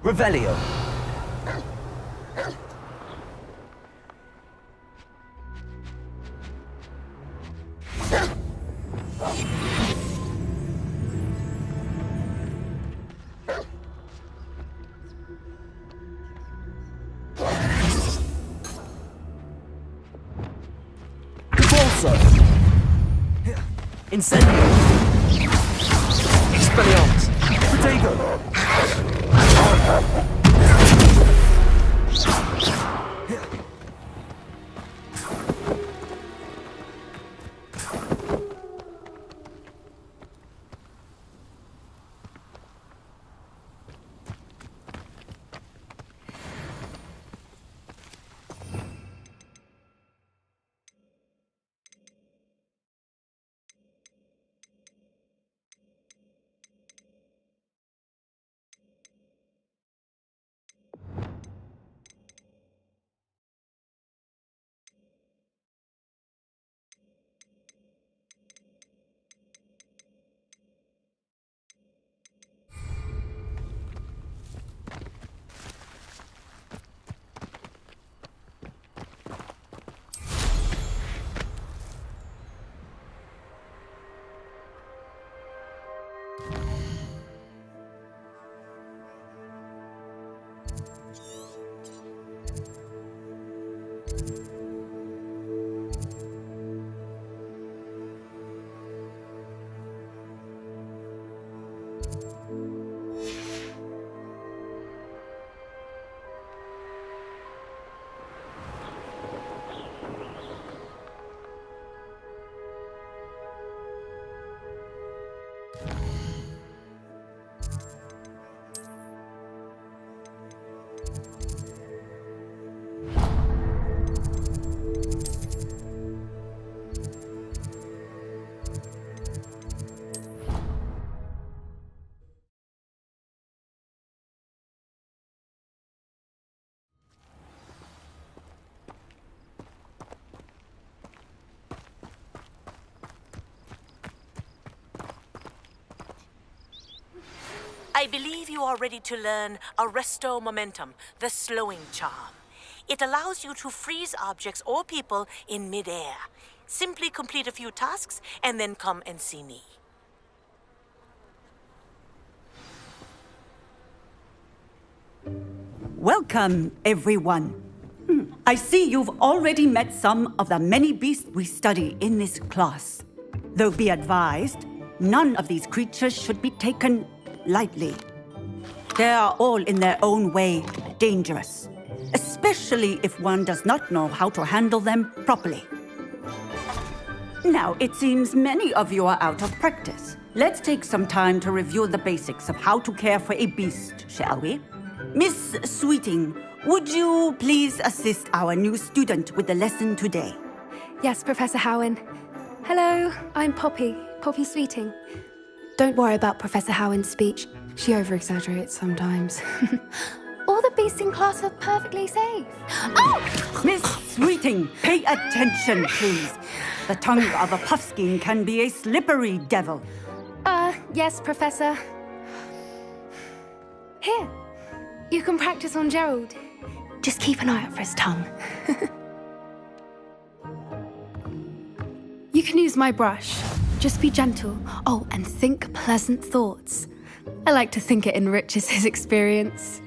Revelio. Convulso. Incendio. Expelliarmus. Protego. I believe you are ready to learn Arresto Momentum, the slowing charm. It allows you to freeze objects or people in mid-air. Simply complete a few tasks and then come and see me. Welcome, everyone. I see you've already met some of the many beasts we study in this class. Though be advised, none of these creatures should be taken lightly. They are all in their own way dangerous, especially if one does not know how to handle them properly. Now, it seems many of you are out of practice. Let's take some time to review the basics of how to care for a beast, shall we? Miss Sweeting, would you please assist our new student with the lesson today? Yes, Professor Howen. Hello, I'm Poppy Sweeting. Don't worry about Professor Howen's speech. She over-exaggerates sometimes. All the beasts in class are perfectly safe. Oh! Miss Sweeting, pay attention, please. The tongue of a puffskein can be a slippery devil. Yes, Professor. Here, you can practice on Gerald. Just keep an eye out for his tongue. You can use my brush. Just be gentle. Oh, and think pleasant thoughts. I like to think it enriches his experience.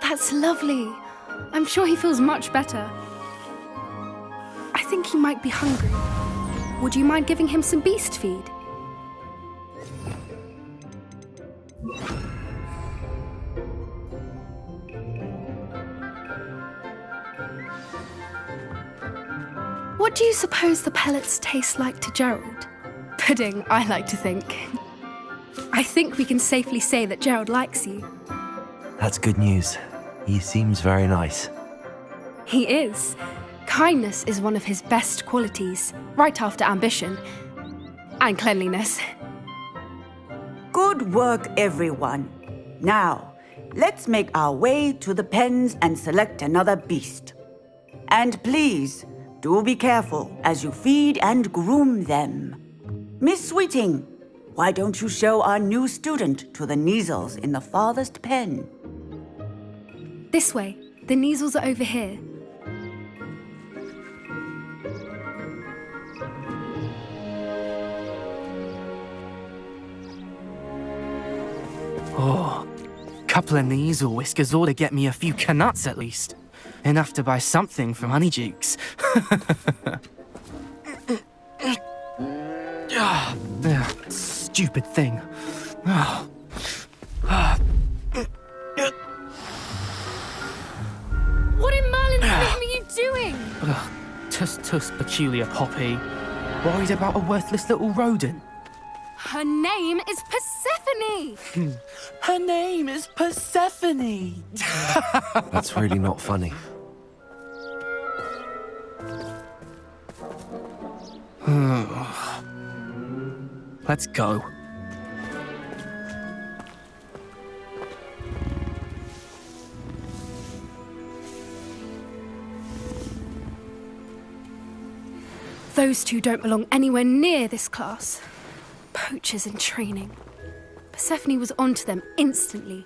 That's lovely. I'm sure he feels much better. I think he might be hungry. Would you mind giving him some beast feed? What do you suppose the pellets taste like to Gerald? Pudding, I like to think. I think we can safely say that Gerald likes you. That's good news. He seems very nice. He is. Kindness is one of his best qualities, right after ambition. And cleanliness. Good work, everyone. Now, let's make our way to the pens and select another beast. And please, do be careful as you feed and groom them. Miss Sweeting, why don't you show our new student to the Kneazles in the farthest pen? This way. The Kneazles are over here. Oh, couple of Kneazle whiskers ought to get me a few canuts at least. Enough to buy something from Honeydukes. Stupid thing. What in Merlin's name are you doing? Tuss peculiar Poppy. Worried about a worthless little rodent. Her name is Persephone! Her name is Persephone. That's really not funny. Let's go. Those two don't belong anywhere near this class. Poachers in training. Persephone was onto them instantly.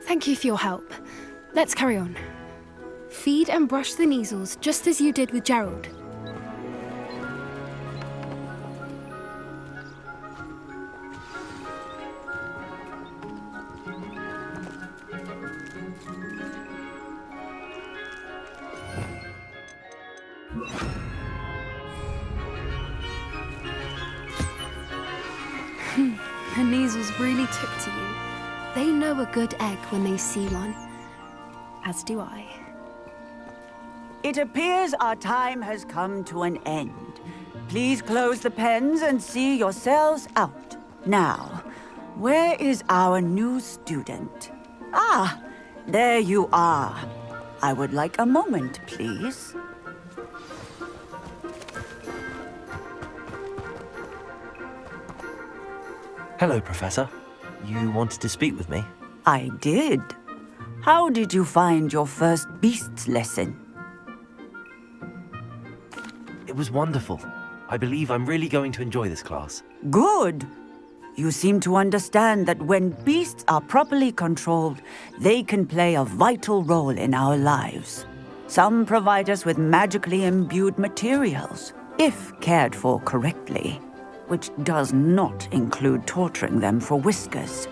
Thank you for your help. Let's carry on. Feed and brush the Kneazles just as you did with Gerald. The Kneazles really took to you. They know a good egg when they see one. As do I. It appears our time has come to an end. Please close the pens and see yourselves out. Now, where is our new student? Ah, there you are. I would like a moment, please. Hello, Professor. You wanted to speak with me? I did. How did you find your first beasts lesson? It was wonderful. I believe I'm really going to enjoy this class. Good. You seem to understand that when beasts are properly controlled, they can play a vital role in our lives. Some provide us with magically imbued materials, if cared for correctly, which does not include torturing them for whiskers.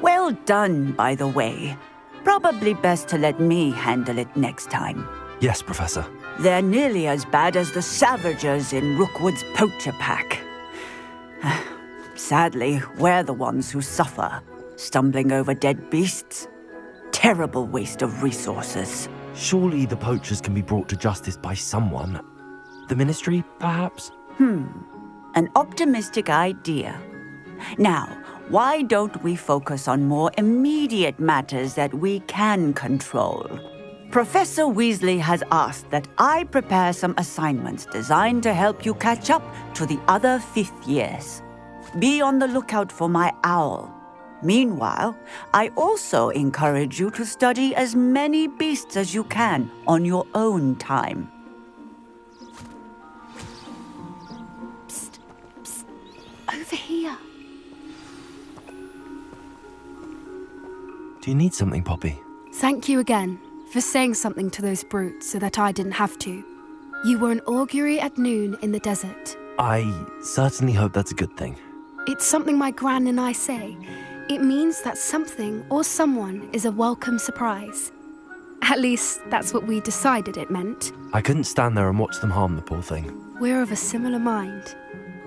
Well done, by the way. Probably best to let me handle it next time. Yes, Professor. They're nearly as bad as the Savagers in Rookwood's poacher pack. Sadly, we're the ones who suffer, stumbling over dead beasts. Terrible waste of resources. Surely the poachers can be brought to justice by someone. The Ministry, perhaps? An optimistic idea. Now, why don't we focus on more immediate matters that we can control? Professor Weasley has asked that I prepare some assignments designed to help you catch up to the other fifth years. Be on the lookout for my owl. Meanwhile, I also encourage you to study as many beasts as you can on your own time. Psst, psst, over here. Do you need something, Poppy? Thank you again for saying something to those brutes so that I didn't have to. You were an augury at noon in the desert. I certainly hope that's a good thing. It's something my gran and I say. It means that something or someone is a welcome surprise. At least, that's what we decided it meant. I couldn't stand there and watch them harm the poor thing. We're of a similar mind.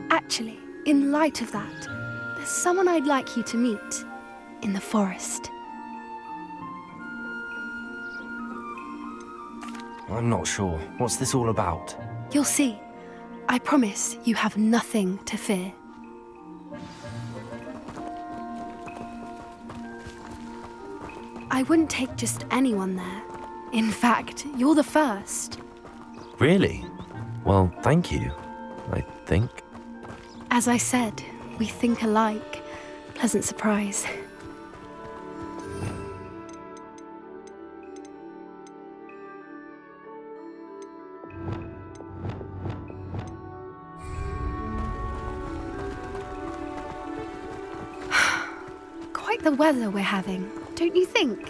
Actually, in light of that, there's someone I'd like you to meet in the forest. I'm not sure. What's this all about? You'll see. I promise you have nothing to fear. I wouldn't take just anyone there. In fact, you're the first. Really? Well, thank you, I think. As I said, we think alike. pleasant surprise. Quite the weather we're having, don't you think?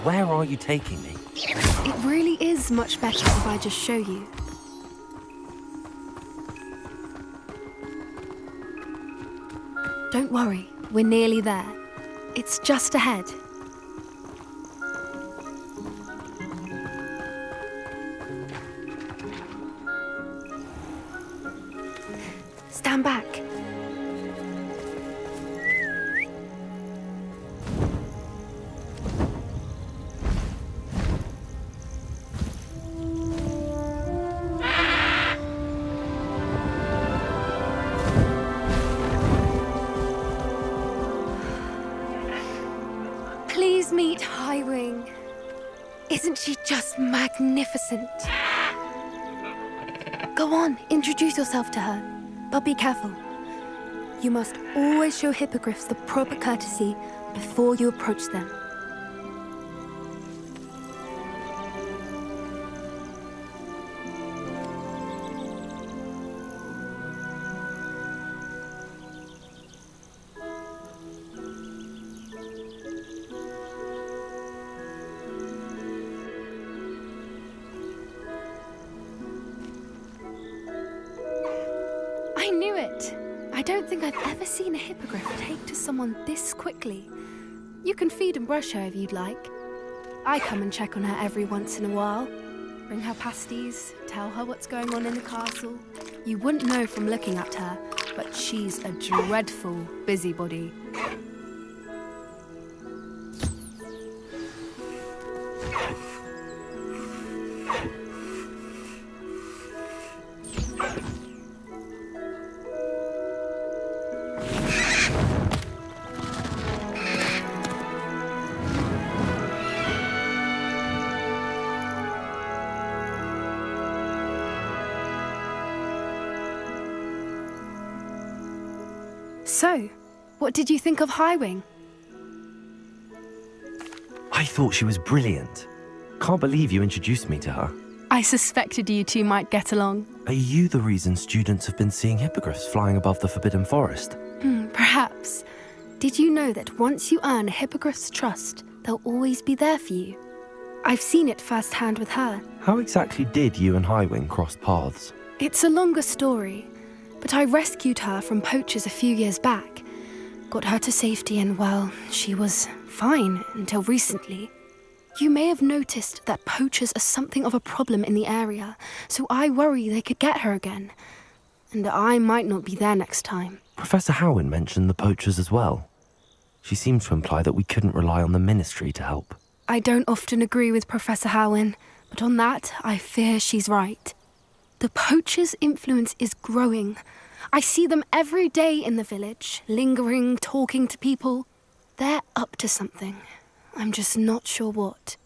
Where are you taking me? It really is much better if I just show you. Don't worry, we're nearly there. It's just ahead. Stand back. Please meet Highwing. Isn't she just magnificent? Go on, introduce yourself to her. But be careful. You must always show hippogriffs the proper courtesy before you approach them. I knew it! I don't think I've ever seen a hippogriff take to someone this quickly. You can feed and brush her if you'd like. I come and check on her every once in a while. Bring her pasties, tell her what's going on in the castle. You wouldn't know from looking at her, but she's a dreadful busybody. So, what did you think of Highwing? I thought she was brilliant. Can't believe you introduced me to her. I suspected you two might get along. Are you the reason students have been seeing hippogriffs flying above the Forbidden Forest? Perhaps. Did you know that once you earn a hippogriff's trust, they'll always be there for you? I've seen it firsthand with her. How exactly did you and Highwing cross paths? It's a longer story, but I rescued her from poachers a few years back. Got her to safety and, well, she was fine until recently. You may have noticed that poachers are something of a problem in the area, so I worry they could get her again. And I might not be there next time. Professor Howin mentioned the poachers as well. She seemed to imply that we couldn't rely on the Ministry to help. I don't often agree with Professor Howin, but on that, I fear she's right. The poachers' influence is growing. I see them every day in the village, lingering, talking to people. They're up to something. I'm just not sure what.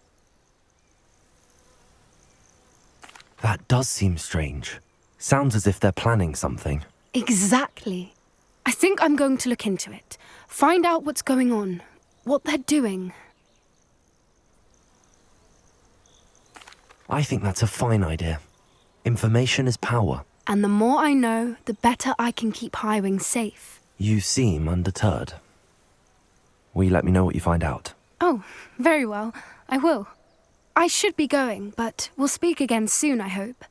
That does seem strange. Sounds as if they're planning something. Exactly. I think I'm going to look into it. Find out what's going on, what they're doing. I think that's a fine idea. Information is power. And the more I know, the better I can keep Highwing safe. You seem undeterred. Will you let me know what you find out? Oh, very well. I will. I should be going, but we'll speak again soon, I hope.